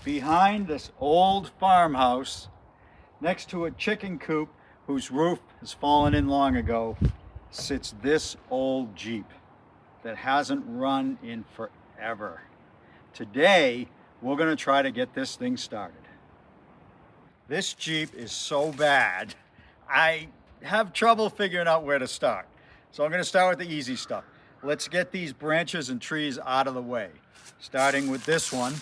Behind this old farmhouse, next to a chicken coop whose roof has fallen in long ago, sits this old Jeep that hasn't run in forever. Today, we're going to try to get this thing started. This Jeep is so bad, I have trouble figuring out where to start. So I'm going to start with the easy stuff. Let's get these branches and trees out of the way. Starting with this one.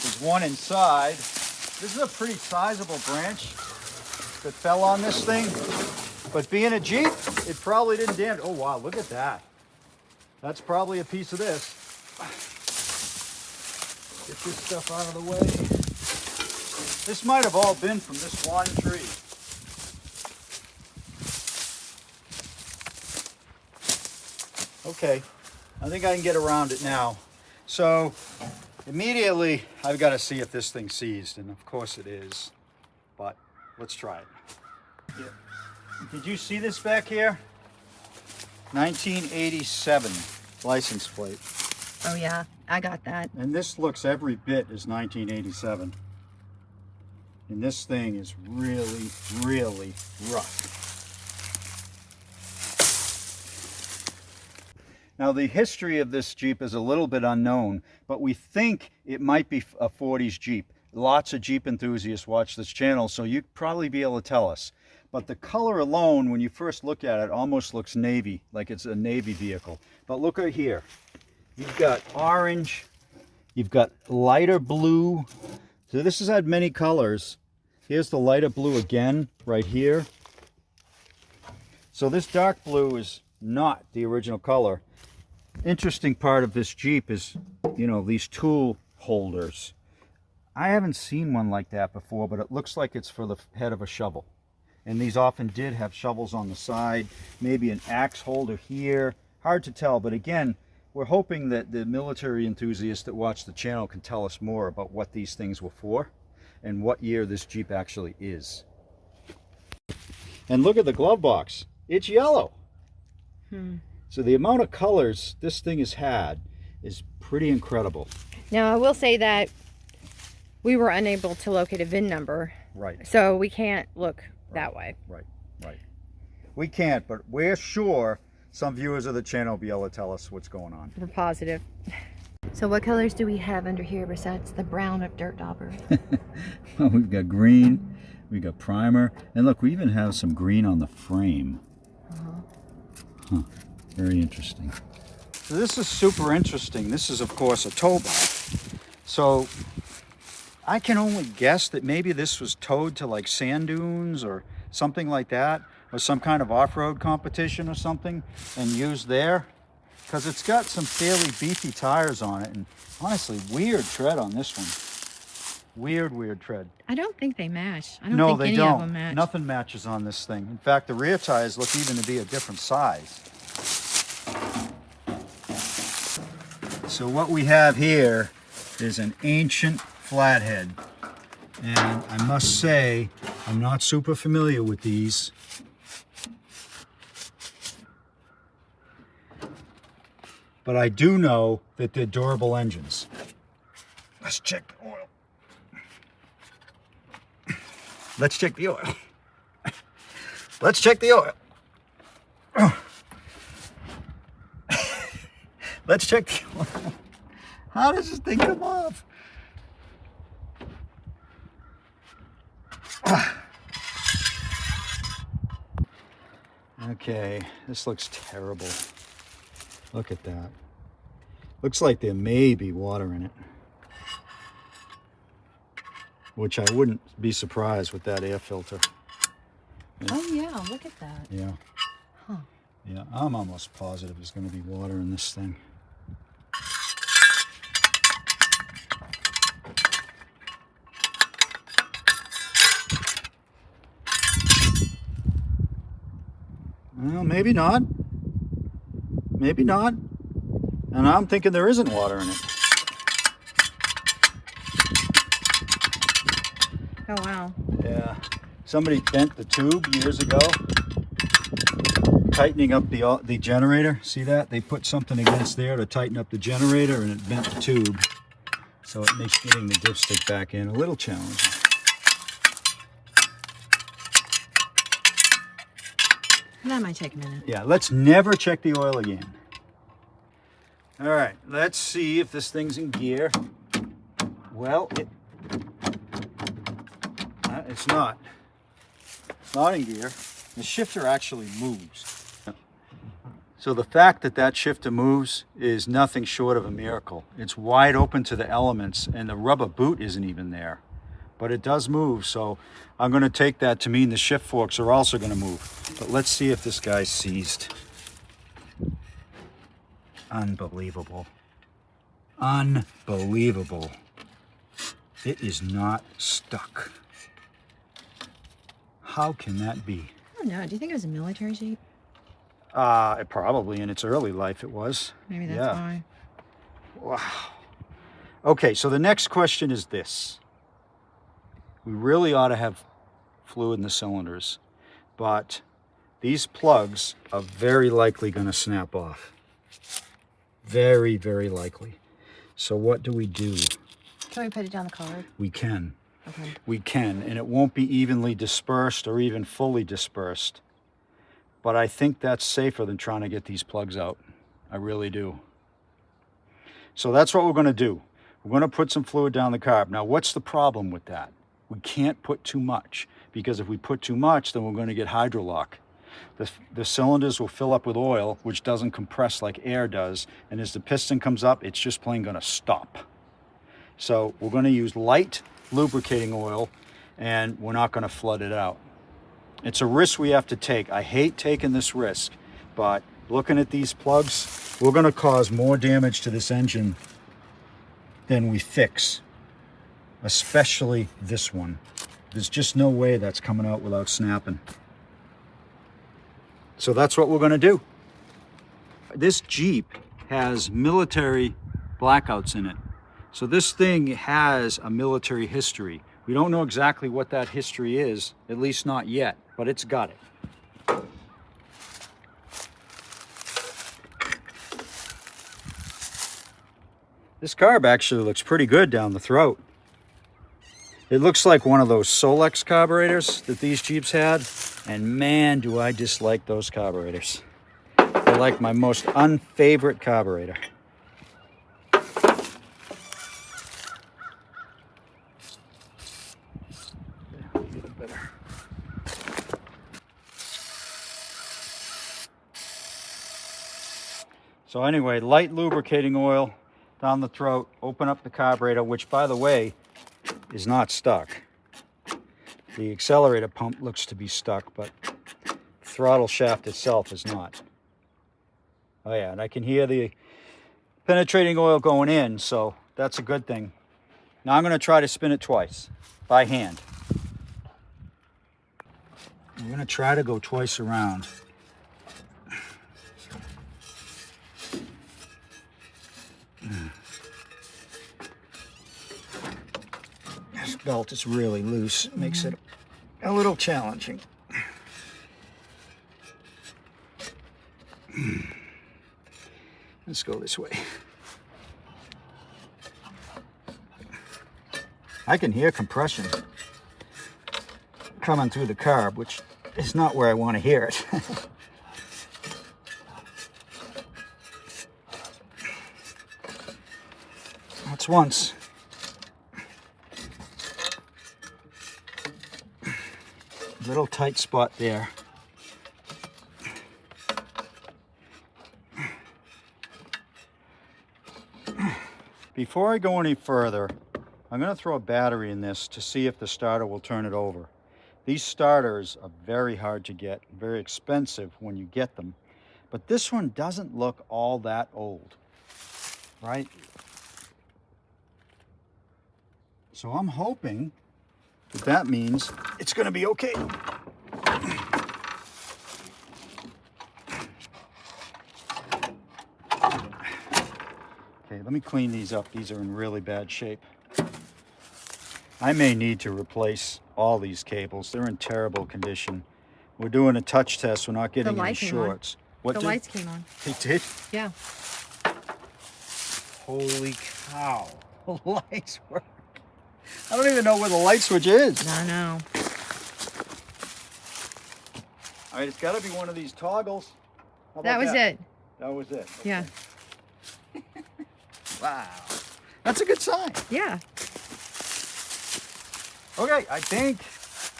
There's one inside. This is a pretty sizable branch that fell on this thing. But being a Jeep, it probably didn't damage. Oh wow, look at that. That's probably a piece of this. Get this stuff out of the way. This might have all been from this one tree. Okay, I think I can get around it now. So immediately I've got to see if this thing's seized, and of course it is, but let's try it. Yeah. Did you see this back here? 1987 license plate. Oh yeah, I got that. And this looks every bit as 1987. And this thing is really, really rough. Now the history of this Jeep is a little bit unknown, but we think it might be a 40s Jeep. Lots of Jeep enthusiasts watch this channel, so you'd probably be able to tell us. But the color alone, when you first look at it, almost looks navy, like it's a navy vehicle. But look right here. You've got orange, you've got lighter blue. So this has had many colors. Here's the lighter blue again, right here. So this dark blue is not the original color. Interesting part of this Jeep is, you know, these tool holders. I haven't seen one like that before, but it looks like it's for the head of a shovel. And these often did have shovels on the side, maybe an axe holder here. Hard to tell, but again, we're hoping that the military enthusiasts that watch the channel can tell us more about what these things were for and what year this Jeep actually is. And look at the glove box. It's yellow. So the amount of colors this thing has had is pretty incredible. Now I will say that we were unable to locate a VIN number. Right. So we can't look that way. Right. We can't, but we're sure some viewers of the channel will be able to tell us what's going on. We're positive. So what colors do we have under here besides the brown of dirt dauber? Well, we've got green, we got primer, and look, we even have some green on the frame. Huh. Very interesting. So this is super interesting. This is, of course, a tow bar. So I can only guess that maybe this was towed to like sand dunes or something like that, or some kind of off-road competition or something, and used there, because it's got some fairly beefy tires on it, and honestly, weird tread on this one. Weird tread. I don't think they match. I don't think any of them match. Nothing matches on this thing. In fact, the rear tires look even to be a different size. So what we have here is an ancient flathead. And I must say, I'm not super familiar with these. But I do know that they're durable engines. Let's check the oil. Let's check the oil. Let's check the oil. Let's check the oil. How does this thing come off? Okay, this looks terrible. Look at that. Looks like there may be water in it. which I wouldn't be surprised with that air filter. Oh yeah, look at that. Yeah. Huh. Yeah, I'm almost positive there's going to be water in this thing. Well, maybe not. Maybe not. And I'm thinking there isn't water in it. Oh wow. Yeah. Somebody bent the tube years ago, tightening up the generator. See that? They put something against there to tighten up the generator, and it bent the tube. So it makes getting the dipstick back in a little challenging. That might take a minute. Yeah, let's never check the oil again. All right, let's see if this thing's in gear. Well, it's not. It's not in gear. The shifter actually moves. So the fact that that shifter moves is nothing short of a miracle. It's wide open to the elements, and the rubber boot isn't even there. But it does move, so I'm going to take that to mean the shift forks are also going to move. But let's see if this guy's seized. Unbelievable. Unbelievable. It is not stuck. How can that be? I don't know. Do you think it was a military Jeep? Probably in its early life it was. Maybe that's Yeah. why. Wow. Okay, so the next question is this. We really ought to have fluid in the cylinders, but these plugs are very likely going to snap off. Very, very likely. So what do we do? Can we put it down the collar? We can. Okay. We can, and it won't be evenly dispersed or even fully dispersed. But I think that's safer than trying to get these plugs out. I really do. So that's what we're going to do. We're going to put some fluid down the carb. Now, what's the problem with that? We can't put too much, because if we put too much, then we're going to get hydrolock. The cylinders will fill up with oil, which doesn't compress like air does, and as the piston comes up, it's just plain going to stop. So we're going to use light lubricating oil, and we're not going to flood it out. It's a risk we have to take. I hate taking this risk, but looking at these plugs, we're going to cause more damage to this engine than we fix, especially this one. There's just no way that's coming out without snapping. So that's what we're going to do. This Jeep has military blackouts in it. So this thing has a military history. We don't know exactly what that history is, at least not yet, but it's got it. This carb actually looks pretty good down the throat. It looks like one of those Solex carburetors that these Jeeps had, and man, do I dislike those carburetors. They're like my most unfavorite carburetor. So anyway, light lubricating oil down the throat, open up the carburetor, which by the way, is not stuck. The accelerator pump looks to be stuck, but the throttle shaft itself is not. Oh yeah, and I can hear the penetrating oil going in, so that's a good thing. Now I'm going to try to spin it twice by hand. I'm going to try to go twice around. This belt is really loose. It makes it a little challenging. Let's go this way. I can hear compression coming through the carb, which is not where I want to hear it. That's once. Little tight spot there. Before I go any further, I'm going to throw a battery in this to see if the starter will turn it over. These starters are very hard to get, very expensive when you get them. But this one doesn't look all that old, right? So I'm hoping that that means it's going to be okay. Okay, let me clean these up. These are in really bad shape. I may need to replace all these cables. They're in terrible condition. We're doing a touch test. We're not getting any shorts. What the did? lights came on. They did? Yeah. Holy cow. The lights work. I don't even know where the light switch is. I know. All right, it's got to be one of these toggles. How That about was it. That was it. Okay. Yeah. Wow. That's a good sign. Yeah. Okay, I think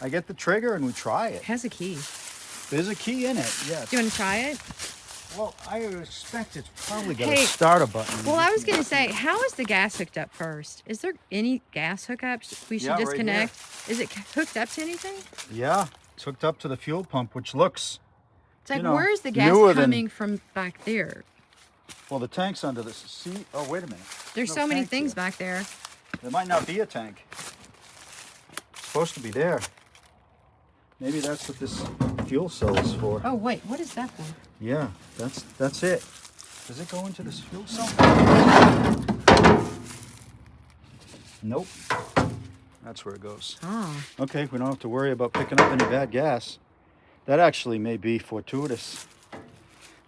I get the trigger and we try it. It has a key. There's a key in it, yes. Do you want to try it? Well, I expect it's probably got Hey, a starter button. Well, I was going to say, how is the gas hooked up first? Is there any gas hookups we should Yeah, right disconnect? Is it hooked up to anything? Yeah, it's hooked up to the fuel pump, which looks, It's like, you know, where's the gas newer than- coming from back there? well, the tank's under the seat. Oh, wait a minute. There's no so many tank things there. back there. There might not be a tank. It's supposed to be there. Maybe that's what this fuel cell is for. Oh, wait, what is that for? Yeah, that's it. Does it go into this fuel cell? Nope. That's where it goes. Oh. Okay, we don't have to worry about picking up any bad gas. That actually may be fortuitous. You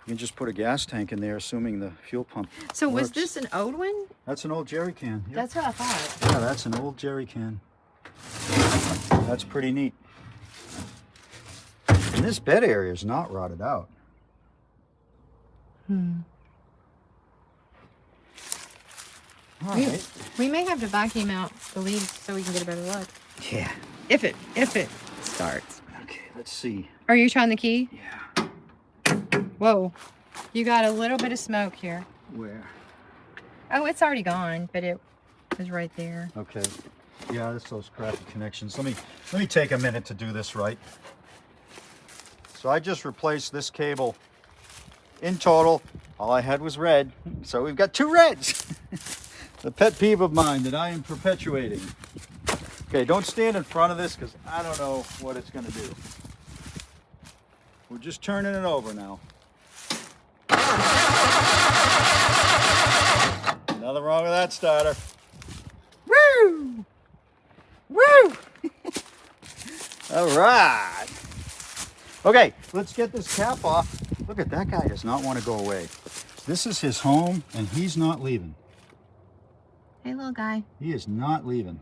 can just put a gas tank in there, assuming the fuel pump So was works. this an old one? That's an old jerry can. Yep. That's what I thought. Yeah, that's an old jerry can. That's pretty neat. And this bed area is not rotted out. All right. We may have to vacuum out the leaves so we can get a better look. Yeah. If it starts. Okay, let's see. Are you trying the key? Yeah. Whoa. You got a little bit of smoke here. Where? Oh, it's already gone, but it was right there. Okay. Yeah, that's those crappy connections. Let me take a minute to do this right. So I just replaced this cable. In total, all I had was red. So we've got 2 reds. The pet peeve of mine that I am perpetuating. Okay, don't stand in front of this because I don't know what it's going to do. We're just turning it over now. Nothing wrong with that starter. Woo! Woo! All right. Okay, let's get this cap off. Look at that guy does not want to go away. This is his home and he's not leaving. Hey, little guy. He is not leaving.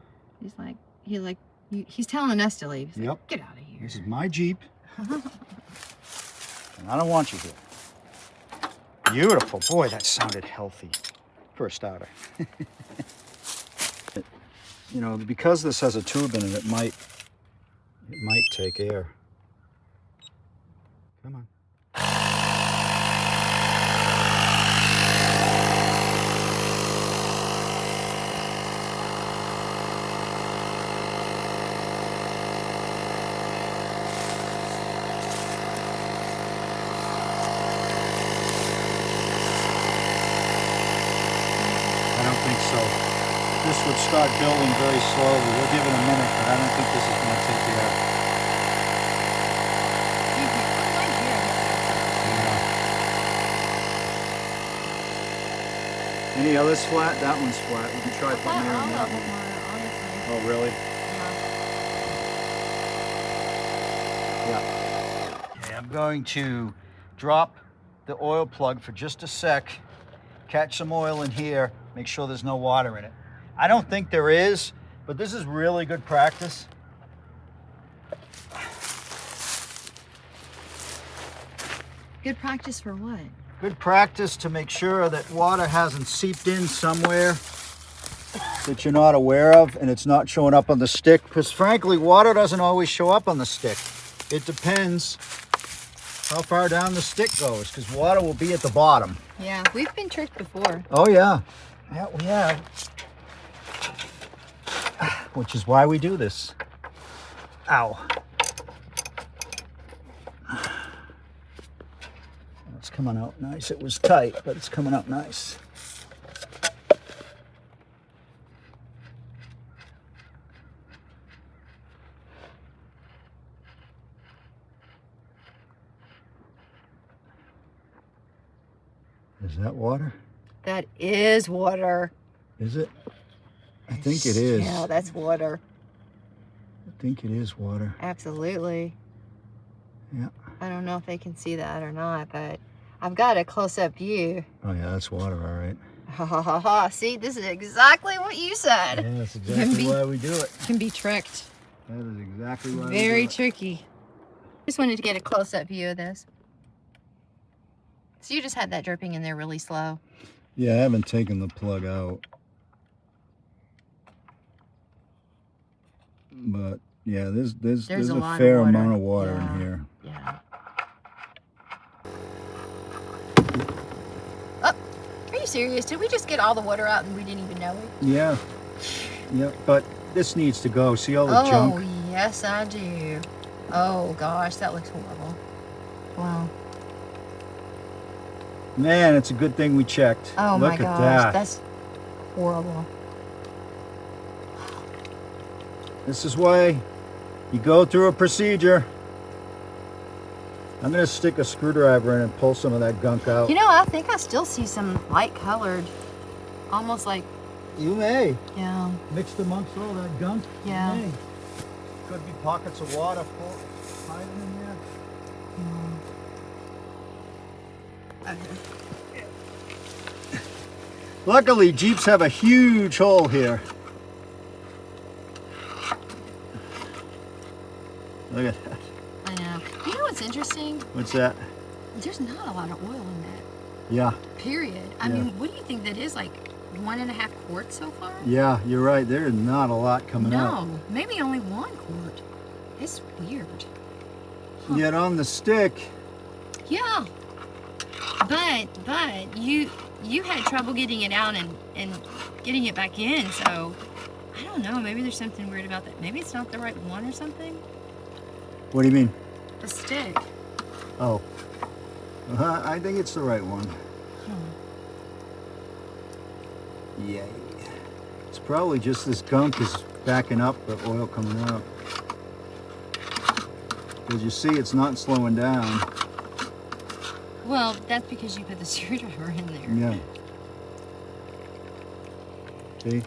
He's telling us to leave. He's Yep. like, get out of here. This is my Jeep. And I don't want you here. Beautiful. Boy, that sounded healthy for a starter. You know, because this has a tube in it, it might take air. Come on. I don't think so. This would start building very slowly. We'll give it a minute, but I don't think this is going to take air. Any others flat? That one's flat. We can try putting air on that one. Oh, really? Yeah. Okay, I'm going to drop the oil plug for just a sec, catch some oil in here, make sure there's no water in it. I don't think there is, but this is really good practice. Good practice for what? Good practice to make sure that water hasn't seeped in somewhere that you're not aware of and it's not showing up on the stick, because frankly, water doesn't always show up on the stick. It depends how far down the stick goes, because water will be at the bottom. Yeah, we've been tricked before. Oh yeah, yeah we have. which is why we do this. Ow. It's coming out nice. It was tight, but it's coming out nice. Is that water? That is water. Is it? I think it is. Yeah, that's water. I think it is water. Absolutely. Yeah. I don't know if they can see that or not, but I've got a close-up view. Oh yeah, that's water, all right. Ha ha ha ha. See, this is exactly what you said. Yeah, that's exactly why we do it. Can be tricked. That is exactly why Very we do it. tricky. Just wanted to get a close-up view of this. So you just had that dripping in there really slow. Yeah, I haven't taken the plug out. But yeah, there's a fair amount of water in here. Yeah. Oh, are you serious? Did we just get all the water out and we didn't even know it? Yeah. Yeah, but this needs to go. See all the junk? Oh, yes, I do. Oh, gosh, that looks horrible. Wow. Man, it's a good thing we checked. Oh, Look my at gosh, that. that's horrible. This is why you go through a procedure. I'm going to stick a screwdriver in and pull some of that gunk out. You know, I think I still see some light colored, almost like, You may. yeah. Mixed amongst all that gunk. Yeah. You may. Could be pockets of water hiding in there. Okay. Luckily, Jeeps have a huge hole here. Look at that. I know. You know what's interesting? What's that? There's not a lot of oil in that. Yeah. Period. I Yeah. mean, what do you think that is? Like 1.5 quarts so far? Yeah, you're right. There is not a lot coming out. No, maybe only 1 quart. It's weird. Huh. Yet on the stick, Yeah. But you had trouble getting it out and getting it back in, so I don't know, maybe there's something weird about that. Maybe it's not the right one or something. what do you mean? The stick. Oh. I think it's the right one. Yeah. It's probably just this gunk is backing up the oil coming out. Because you see it's not slowing down. Well, that's because you put the screwdriver in there. Yeah. See?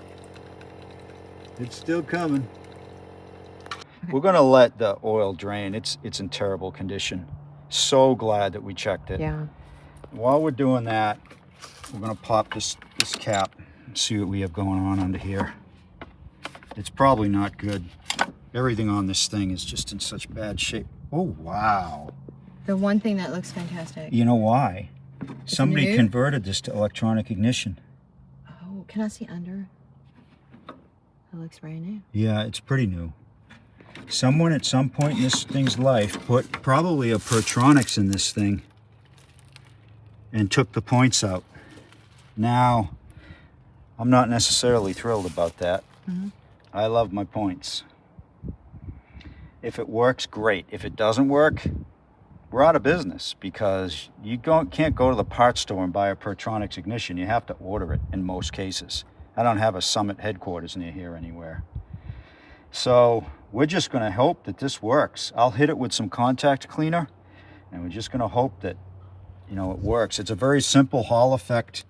It's still coming. We're going to let the oil drain. It's in terrible condition. So glad that we checked it. Yeah. While we're doing that, we're going to pop this cap and see what we have going on under here. It's probably not good. Everything on this thing is just in such bad shape. Oh, wow. The one thing that looks fantastic. You know why? Somebody new? converted this to electronic ignition. Oh, can I see under? It looks brand new. Yeah, it's pretty new. Someone at some point in this thing's life put probably a Pertronix in this thing and took the points out. Now, I'm not necessarily thrilled about that. Mm-hmm. I love my points. If it works, great. If it doesn't work, we're out of business because you can't go to the parts store and buy a Pertronix ignition. You have to order it in most cases. I don't have a Summit headquarters near here anywhere. So we're just going to hope that this works. I'll hit it with some contact cleaner, and we're just going to hope that, you know, it works. It's a very simple Hall effect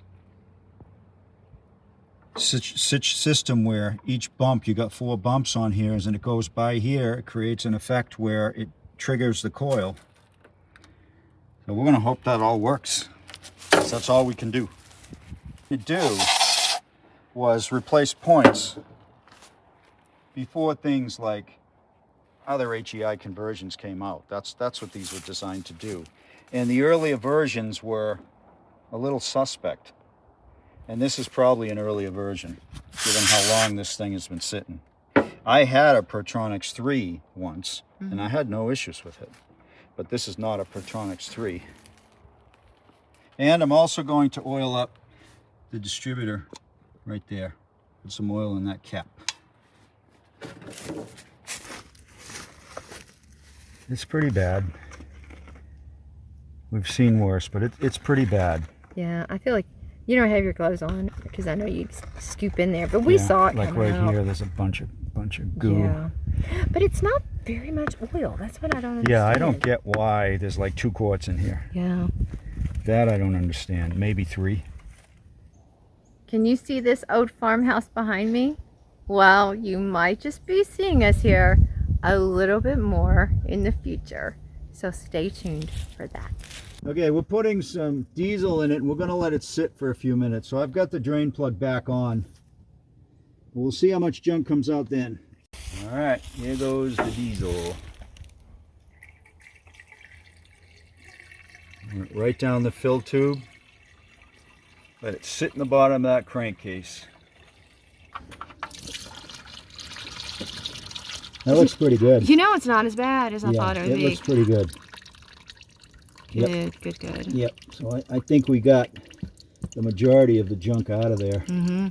system where each bump, you got 4 bumps on here, and it goes by here, it creates an effect where it triggers the coil. So we're going to hope that all works. So that's all we can do. What we do was replace points before things like other HEI conversions came out. That's what these were designed to do. And the earlier versions were a little suspect. And this is probably an earlier version, given how long this thing has been sitting. I had a Pertronix 3 once, and I had no issues with it. But this is not a Pertronix 3. And I'm also going to oil up the distributor right there. Put some oil in that cap. It's pretty bad. We've seen worse, but it's pretty bad. Yeah, I feel like you don't have your gloves on because I know you'd scoop in there, but we saw it like coming right out. here. There's a bunch of goo. Yeah, but it's not very much oil. That's what I don't understand. Yeah, I don't get why there's like 2 quarts in here. Yeah. That I don't understand. Maybe 3. Can you see this old farmhouse behind me? Well, you might just be seeing us here a little bit more in the future. So stay tuned for that. Okay, we're putting some diesel in it and we're going to let it sit for a few minutes. So I've got the drain plug back on. We'll see how much junk comes out then. All right, here goes the diesel. Right down the fill tube. Let it sit in the bottom of that crankcase. That looks pretty good. You know, it's not as bad as I thought it would be. It looks pretty good. Good, good, good. Yep, so I think we got the majority of the junk out of there. Mm-hmm.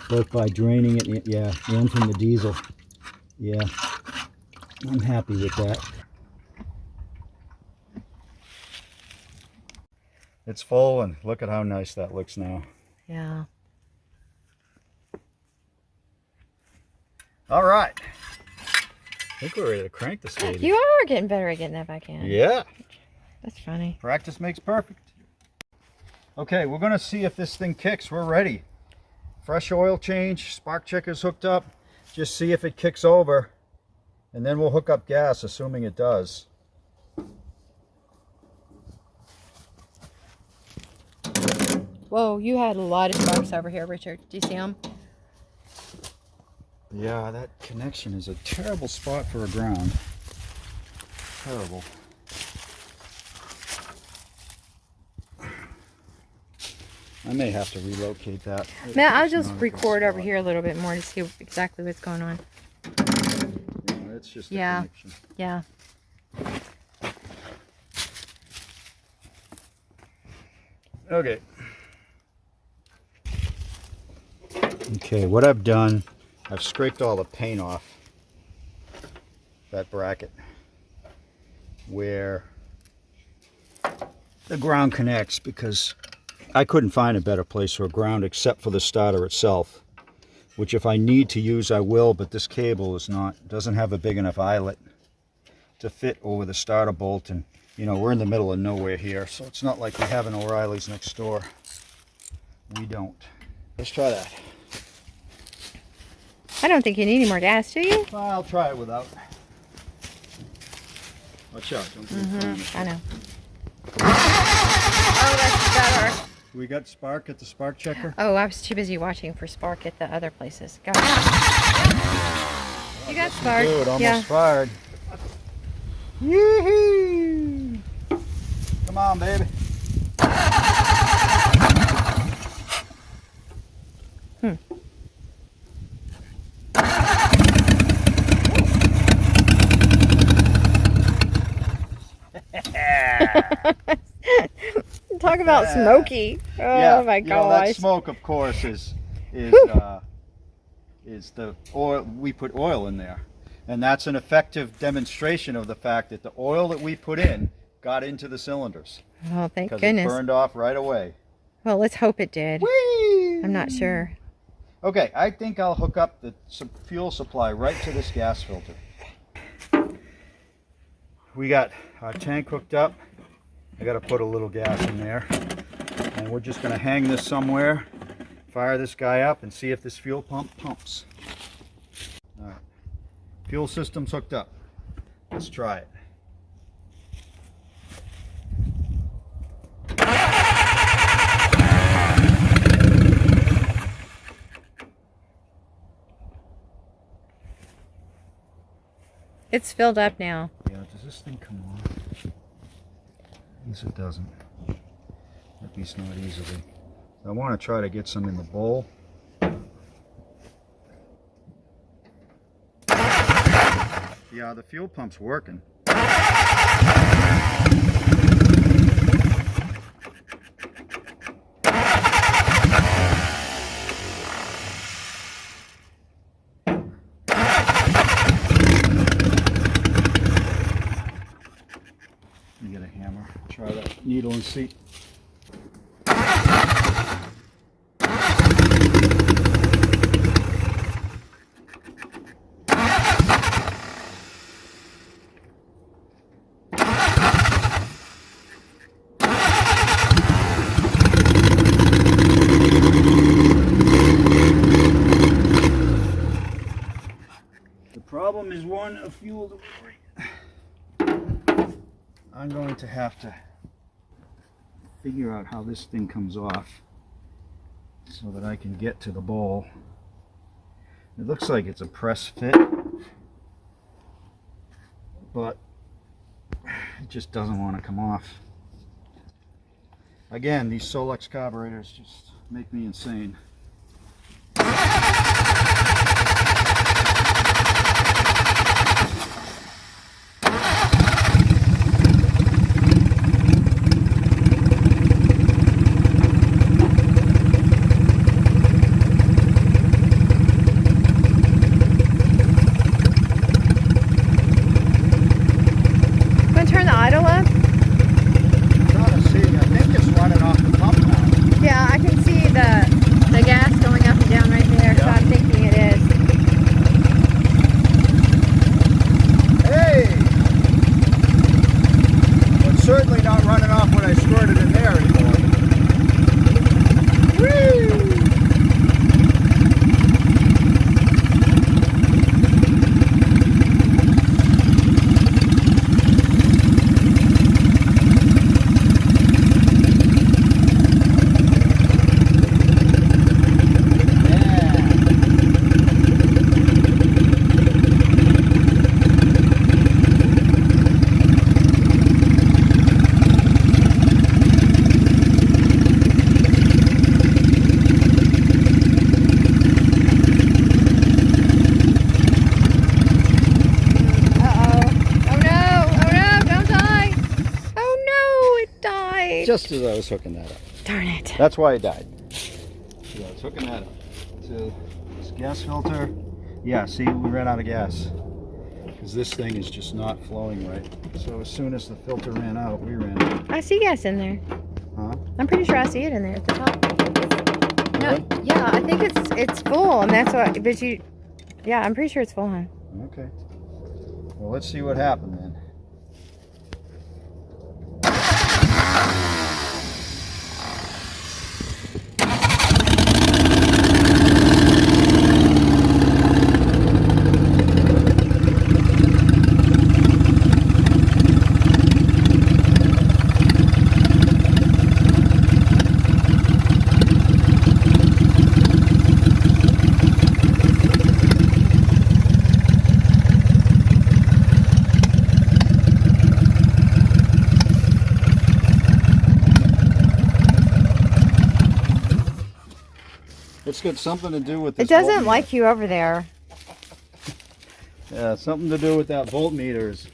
Both by draining it, and from the diesel. Yeah, I'm happy with that. It's full, and look at how nice that looks now. Yeah. All right. I think we're ready to crank this baby. You are getting better at getting that back in. Yeah. That's funny. Practice makes perfect. Okay, we're going to see if this thing kicks. We're ready. Fresh oil change, spark checker's hooked up. Just see if it kicks over, and then we'll hook up gas, assuming it does. Whoa, you had a lot of sparks over here, Richard. Do you see them? Yeah, that connection is a terrible spot for a ground. Terrible. I may have to relocate that. Man, I'll just record over here a little bit more to see exactly what's going on. Yeah, it's just a connection. Yeah. Okay. Okay, what I've done, I've scraped all the paint off that bracket where the ground connects, because I couldn't find a better place for a ground except for the starter itself, which if I need to use I will, but this cable doesn't have a big enough eyelet to fit over the starter bolt, and you know, we're in the middle of nowhere here, so it's not like we have an O'Reilly's next door. We don't. Let's try that. I don't think you need any more gas, do you? I'll try it without. Watch out. Don't get it on. I know. Oh, that's better. We got spark at the spark checker? Oh, I was too busy watching for spark at the other places. Got it. You got spark. Dude, almost fired. Yee-hee! Come on, baby. Talk about smoky. Oh my You know, that gosh. smoke, of course, is the oil. We put oil in there, and that's an effective demonstration of the fact that the oil that we put in got into the cylinders. Oh, thank Because goodness. it burned off right away. Well, let's hope it did. Whee! I'm not sure. Okay, I think I'll hook up the fuel supply right to this gas filter. We got our tank hooked up. I got to put a little gas in there, and we're just going to hang this somewhere, fire this guy up, and see if this fuel pump pumps. All right, fuel system's hooked up. Let's try it. It's filled up now. Yeah, does this thing come on? Yes, it doesn't. At least not easily. I want to try to get some in the bowl. Yeah, the fuel pump's working. needle and see. The problem is one of fuel delivery. I'm going to have to figure out how this thing comes off so that I can get to the bowl. It looks like it's a press fit, but it just doesn't want to come off. Again, these Solex carburetors just make me insane. Certainly not running off when I squirted in there anymore. Whee! Just as I was hooking that up. Darn it. That's why it died. Yeah, I was hooking that up to this gas filter. Yeah, see, we ran out of gas because this thing is just not flowing right. So as soon as the filter ran out, we ran out. I see gas in there. Huh? I'm pretty sure I see it in there at the top. No, Really? yeah, I think it's full, and that's why. But you, yeah, I'm pretty sure it's full, huh? Okay. Well, let's see what happened then. It's got something to do with this. It doesn't like you over there. Yeah, something to do with that voltmeter is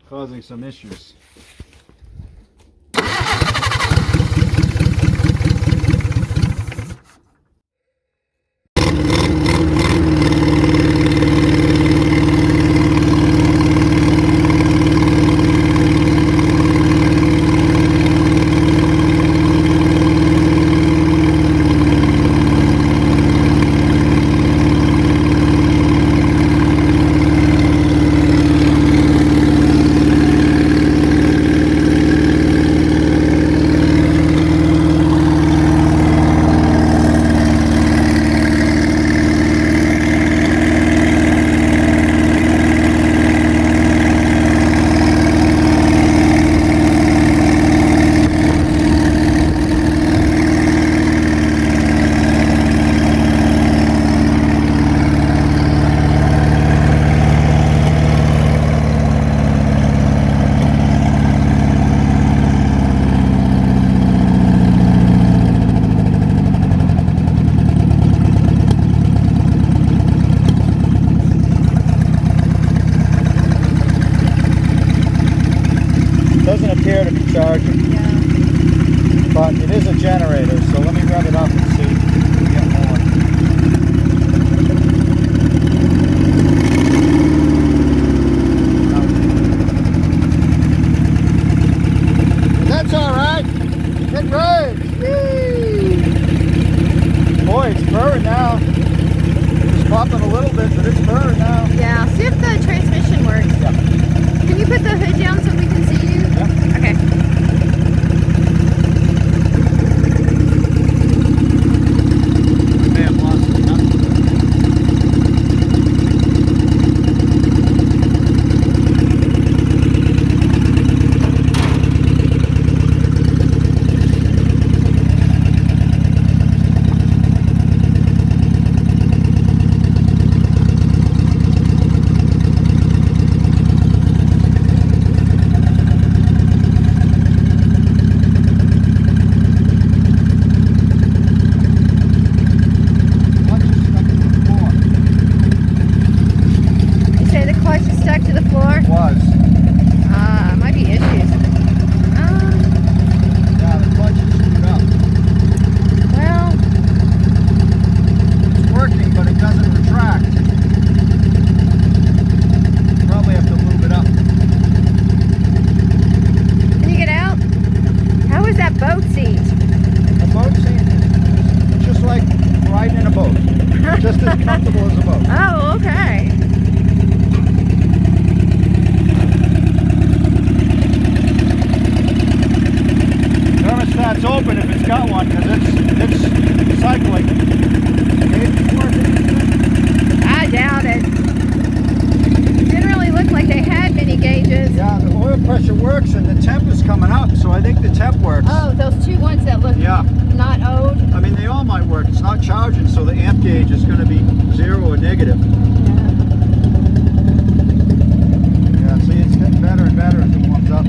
causing some issues. Doesn't appear to be charging. Yeah. But it is a generator, so let me rev it up and see if we get more. That's all right. little bit, but it's burned now. Yeah, see if the transmission works. Yeah. Can you put the hood down so we can see you? Yeah. Okay. I may have lost it. Stuck to the floor? Was. Might be issues. Yeah, the clutch is screwed up. Well, It's working, but it doesn't retract. Probably have to lube it up. can you get out? How is that boat seat? A boat seat is just like riding in a boat. Just as comfortable as a boat. Oh, okay. Thermostat's open if it's got one, because it's cycling. I doubt it. Didn't really look like they had many gauges. Yeah, the oil pressure works and the temp is coming up, so I think the temp works. Oh, those two ones that look Yeah. not old. I mean, they all might work. It's not charging, so the amp gauge is going to be 0 or negative. Yeah, see, it's getting better and better as it warms up.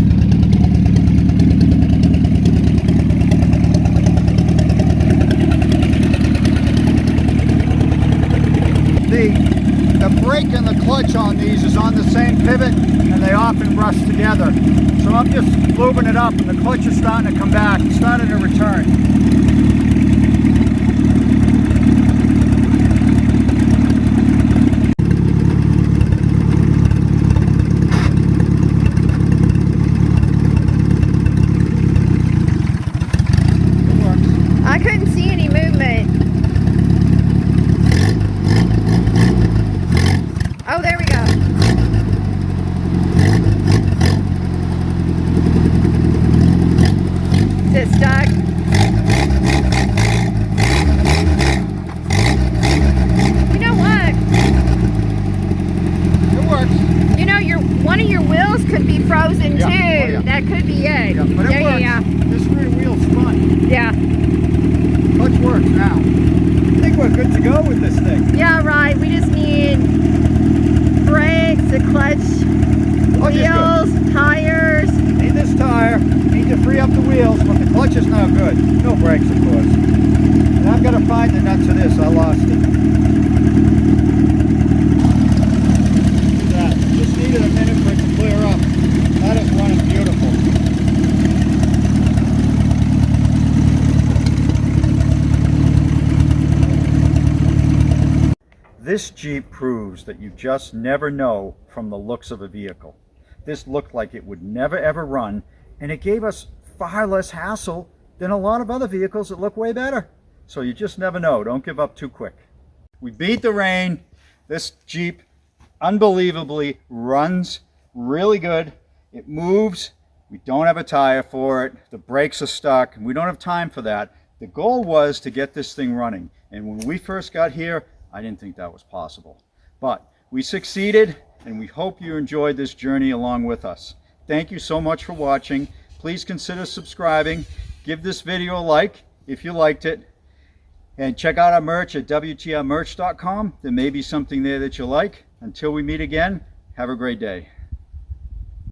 The brake and the clutch on these is on the same pivot, and they often rust together. So I'm just lubing it up, and the clutch is starting to come back. It's starting to return. It works. I couldn't see any movement. Oh, there we go. Is it stuck? You know what? It works. You know, one of your wheels could be frozen Yeah. too. Oh, yeah. That could be it. Yeah, but it works. Yeah. This rear wheel's fun. Yeah. Clutch works now. I think we're good to go with this thing. Yeah, right. We just need brakes, a clutch, Clutch is good. wheels, tires. Need this tire, need to free up the wheels, but the clutch is now good. No brakes, of course. And I've got to find the nuts of this. I lost it. Look at that. Just needed a minute for it to clear up. That is running beautiful. This Jeep proves that you just never know from the looks of a vehicle. This looked like it would never ever run, and it gave us far less hassle than a lot of other vehicles that look way better. So you just never know. Don't give up too quick. We beat the rain. This Jeep unbelievably runs really good. It moves. We don't have a tire for it. The brakes are stuck, and we don't have time for that. The goal was to get this thing running, and when we first got here, I didn't think that was possible. But we succeeded, and we hope you enjoyed this journey along with us. Thank you so much for watching. Please consider subscribing. Give this video a like if you liked it. And check out our merch at WWImerch.com. There may be something there that you like. Until we meet again, have a great day.